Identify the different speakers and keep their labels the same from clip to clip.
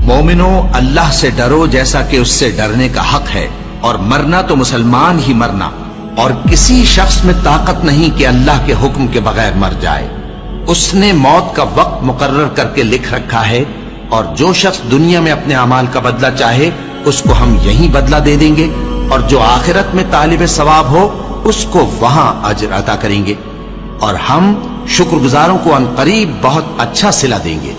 Speaker 1: مومنو اللہ سے ڈرو جیسا کہ اس سے ڈرنے کا حق ہے، اور مرنا تو مسلمان ہی مرنا، اور کسی شخص میں طاقت نہیں کہ اللہ کے حکم کے بغیر مر جائے۔ اس نے موت کا وقت مقرر کر کے لکھ رکھا ہے، اور جو شخص دنیا میں اپنے اعمال کا بدلہ چاہے اس کو ہم یہیں بدلہ دے دیں گے، اور جو آخرت میں طالب ثواب ہو اس کو وہاں اجر عطا کریں گے، اور ہم شکر گزاروں کو عنقریب بہت اچھا صلہ دیں گے۔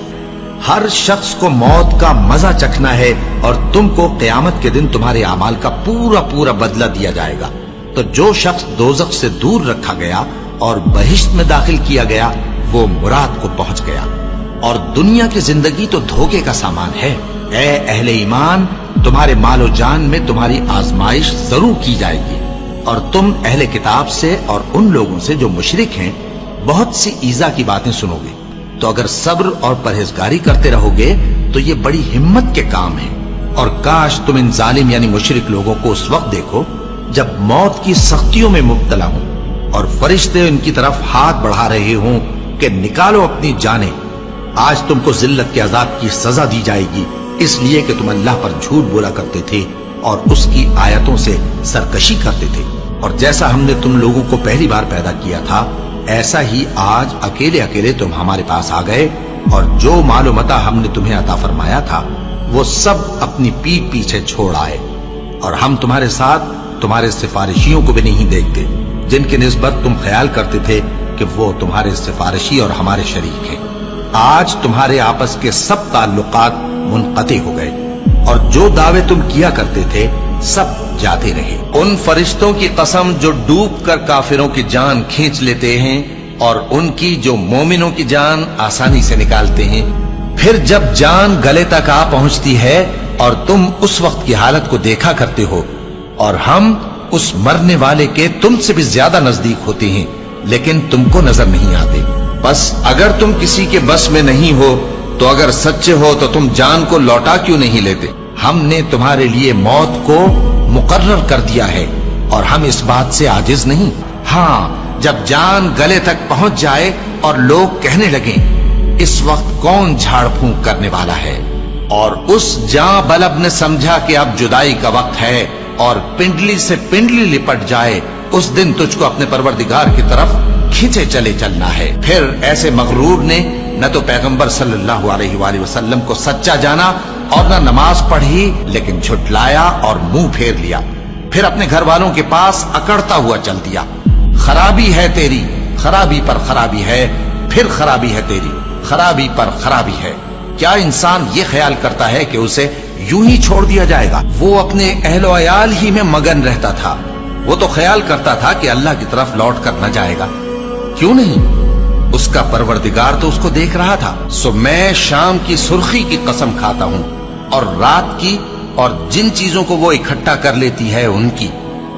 Speaker 1: ہر شخص کو موت کا مزہ چکھنا ہے، اور تم کو قیامت کے دن تمہارے اعمال کا پورا پورا بدلہ دیا جائے گا۔ تو جو شخص دوزخ سے دور رکھا گیا اور بہشت میں داخل کیا گیا وہ مراد کو پہنچ گیا۔ اور دنیا کی زندگی تو دھوکے کا سامان ہے۔ اے اہل ایمان، تمہارے مال و جان میں تمہاری آزمائش ضرور کی جائے گی، اور تم اہل کتاب سے اور ان لوگوں سے جو مشرک ہیں بہت سی ایذا کی باتیں سنو گے۔ تو اگر صبر اور پرہیزگاری کرتے رہو گے تو یہ بڑی ہمت کے کام ہیں۔ اور کاش تم ان ظالم یعنی مشرک لوگوں کو اس وقت دیکھو جب موت کی سختیوں میں مبتلا ہوں، اور فرشتے ان کی طرف ہاتھ بڑھا رہے ہوں کہ نکالو اپنی جانیں، آج تم کو ذلت کے عذاب کی سزا دی جائے گی، اس لیے کہ تم اللہ پر جھوٹ بولا کرتے تھے اور اس کی آیتوں سے سرکشی کرتے تھے۔ اور جیسا ہم نے تم لوگوں کو پہلی بار پیدا کیا تھا ایسا ہی آج اکیلے اکیلے تم ہمارے پاس آ گئے، اور جو مال و متاع ہم نے تمہیں عطا فرمایا تھا وہ سب اپنی پیٹھ پیچھے چھوڑ آئے، اور ہم تمہارے ساتھ تمہارے سفارشیوں کو بھی نہیں دیکھتے جن کی نسبت تم خیال کرتے تھے کہ وہ تمہارے سفارشی اور ہمارے شریک ہیں۔ آج تمہارے آپس کے سب تعلقات منقطع ہو گئے، اور جو دعوے تم کیا کرتے تھے سب جاتے رہے۔ ان فرشتوں کی قسم جو ڈوب کر کافروں کی جان کھینچ لیتے ہیں، اور ان کی جو مومنوں کی جان آسانی سے نکالتے ہیں۔ پھر جب جان گلے تک آ پہنچتی ہے اور تم اس وقت کی حالت کو دیکھا کرتے ہو، اور ہم اس مرنے والے کے تم سے بھی زیادہ نزدیک ہوتے ہیں لیکن تم کو نظر نہیں آتے۔ بس اگر تم کسی کے بس میں نہیں ہو تو اگر سچے ہو تو تم جان کو لوٹا کیوں نہیں لیتے؟ ہم نے تمہارے لیے موت کو مقرر کر دیا ہے، اور ہم اس بات سے عاجز نہیں۔ ہاں، جب جان گلے تک پہنچ جائے اور لوگ کہنے لگیں اس وقت کون جھاڑ پھونک کرنے والا ہے، اور اس جاں بلب نے سمجھا کہ اب جدائی کا وقت ہے اور پنڈلی سے پنڈلی لپٹ جائے، اس دن تجھ کو اپنے پروردگار کی طرف کھینچے چلے چلنا ہے۔ پھر ایسے مغرور نے نہ تو پیغمبر صلی اللہ علیہ وآلہ وسلم کو سچا جانا اور نہ نماز پڑھی، لیکن جھٹلایا اور منہ پھیر لیا، پھر اپنے گھر والوں کے پاس اکڑتا ہوا چل دیا۔ خرابی ہے تیری، خرابی پر خرابی ہے، پھر خرابی ہے تیری، خرابی پر خرابی ہے۔ کیا انسان یہ خیال کرتا ہے کہ اسے یوں ہی چھوڑ دیا جائے گا؟ وہ اپنے اہل و عیال ہی میں مگن رہتا تھا، وہ تو خیال کرتا تھا کہ اللہ کی طرف لوٹ کر نہ جائے گا۔ کیوں نہیں؟ اس کا پروردگار تو اس کو دیکھ رہا تھا۔ سو میں شام کی سرخی کی قسم کھاتا ہوں، اور رات کی، اور جن چیزوں کو وہ اکٹھا کر لیتی ہے ان کی،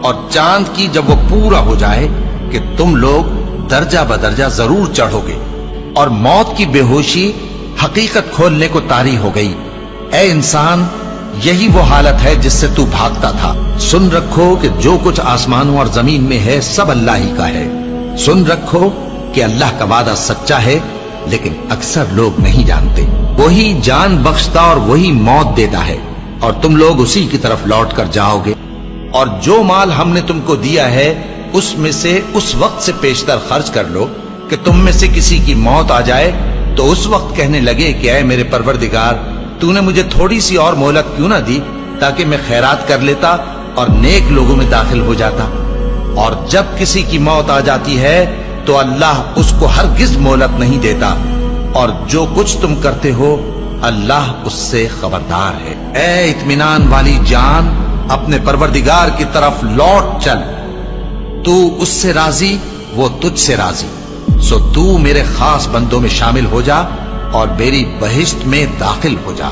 Speaker 1: اور چاند کی جب وہ پورا ہو جائے کہ تم لوگ درجہ بدرجہ ضرور چڑھو گے، اور موت کی بے ہوشی حقیقت کھولنے کو طاری ہو گئی۔ اے انسان، یہی وہ حالت ہے جس سے تو بھاگتا تھا۔ سن رکھو کہ جو کچھ آسمانوں اور زمین میں ہے سب اللہ ہی کا ہے۔ سن رکھو کہ اللہ کا وعدہ سچا ہے، لیکن اکثر لوگ نہیں جانتے۔ وہی جان بخشتا اور وہی موت دیتا ہے، اور تم لوگ اسی کی طرف لوٹ کر جاؤ گے۔ اور جو مال ہم نے تم کو دیا ہے اس میں سے اس وقت سے پیشتر خرچ کر لو کہ تم میں سے کسی کی موت آ جائے تو اس وقت کہنے لگے کہ اے میرے پروردگار، تو نے مجھے تھوڑی سی اور مہلت کیوں نہ دی تاکہ میں خیرات کر لیتا اور نیک لوگوں میں داخل ہو جاتا۔ اور جب کسی کی موت آ جاتی ہے تو اللہ اس کو ہرگز مہلت نہیں دیتا، اور جو کچھ تم کرتے ہو اللہ اس سے خبردار ہے۔ اے اطمینان والی جان، اپنے پروردگار کی طرف لوٹ چل، تو اس سے راضی، وہ تجھ سے راضی۔ سو تو میرے خاص بندوں میں شامل ہو جا اور میری بہشت میں داخل ہو جا۔